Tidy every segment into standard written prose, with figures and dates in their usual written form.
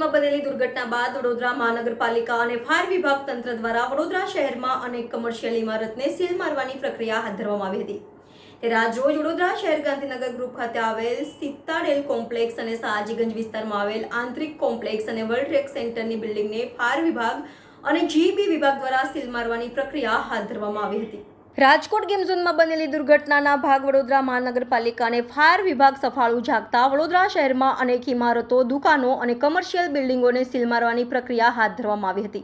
ઝોનમાં બનેલી દુર્ઘટના બાદ વડોદરા મહાનગરપાલિકા અને ફાયર વિભાગ તંત્ર દ્વારા વડોદરા શહેરમાં અનેક કમર્શિયલ ઇમારતને સીલ મારવાની પ્રક્રિયા હાથ ધરવામાં આવી હતી। ત્યારે આજ રોજ વડોદરા શહેર ગાંધીનગર ગ્રુપ ખાતે આવેલ સિતાડેલ કોમ્પ્લેક્સ અને સયાજીગંજ વિસ્તારમાં આવેલ આંતરિક કોમ્પ્લેક્સ અને વર્લ્ડ ટ્રેડ સેન્ટરની બિલ્ડિંગને ફાયર વિભાગ અને જીબી વિભાગ દ્વારા સીલ મારવાની પ્રક્રિયા હાથ ધરવામાં આવી હતી। રાજકોટ ગેમ ઝોનમાં બનેલી દુર્ઘટનાના ભાગ વડોદરા મહાનગરપાલિકા અને ફાયર વિભાગ સફાળું જાગતા વડોદરા શહેરમાં અનેક ઇમારતો, દુકાનો અને કમર્શિયલ બિલ્ડિંગોને સીલ મારવાની પ્રક્રિયા હાથ ધરવામાં આવી હતી।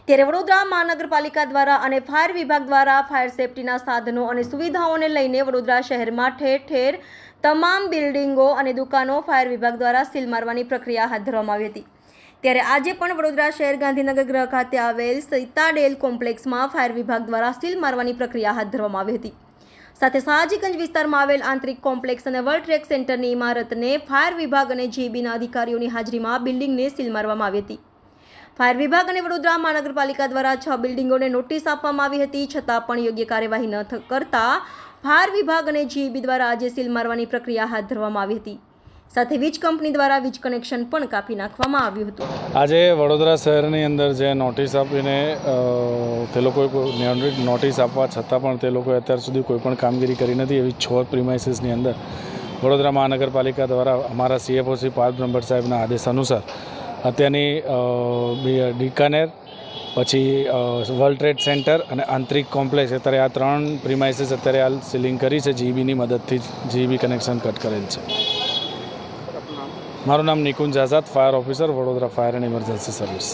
ત્યારે વડોદરા મહાનગરપાલિકા દ્વારા અને ફાયર વિભાગ દ્વારા ફાયર સેફટીના સાધનો અને સુવિધાઓને લઈને વડોદરા શહેરમાં ઠેર ઠેર તમામ બિલ્ડિંગો અને દુકાનો ફાયર વિભાગ દ્વારા સીલ મારવાની પ્રક્રિયા હાથ ધરવામાં આવી હતી। ત્યારે આજે પણ વડોદરા શહેર ગાંધીનગર ગૃહ ખાતે આવેલ સિતાડેલ કોમ્પ્લેક્સમાં ફાયર વિભાગ દ્વારા સીલ મારવાની પ્રક્રિયા હાથ ધરવામાં આવી હતી। સાથે સયાજીગંજ વિસ્તારમાં આવેલ આંતરિક કોમ્પ્લેક્સ અને વર્લ્ડ ટ્રેડ સેન્ટરની ઇમારતને ફાયર વિભાગ અને જીબીના અધિકારીઓની હાજરીમાં બિલ્ડિંગને સીલ મારવામાં આવી હતી। ફાયર વિભાગ અને વડોદરા મહાનગરપાલિકા દ્વારા 6 બિલ્ડિંગોને નોટિસ આપવામાં આવી હતી, છતાં પણ યોગ્ય કાર્યવાહી ન કરતા ફાયર વિભાગ અને જીબી દ્વારા આજે સીલ મારવાની પ્રક્રિયા હાથ ધરવામાં આવી હતી। સાથે વીજ કંપની દ્વારા વીજ કનેક્શન પણ કાપી નાખવામાં આવ્યું હતું। આજે વડોદરા શહેરની અંદર જે નોટિસ આપીને તે લોકોએ નોટિસ આપવા છતાં પણ તે લોકોએ અત્યાર સુધી કોઈ પણ કામગીરી કરી નથી। એવી 6 પ્રિમાઇસીસની અંદર વડોદરા મહાનગરપાલિકા દ્વારા અમારા સીએફઓસી પાર્થ બ્રહ્મભટ્ટ સાહેબના આદેશ અનુસાર અત્યારની બીકાનેર, પછી વર્લ્ડ ટ્રેડ સેન્ટર અને આંતરિક કોમ્પ્લેક્સ, અત્યારે આ 3 પ્રિમાઇસીસ અત્યારે હાલ સીલિંગ કરી છે। જીબીની મદદથી જીબી કનેક્શન કટ કરેલ છે। મારું નામ Nikunj Azad, fire officer, Vadodara fire and emergency service.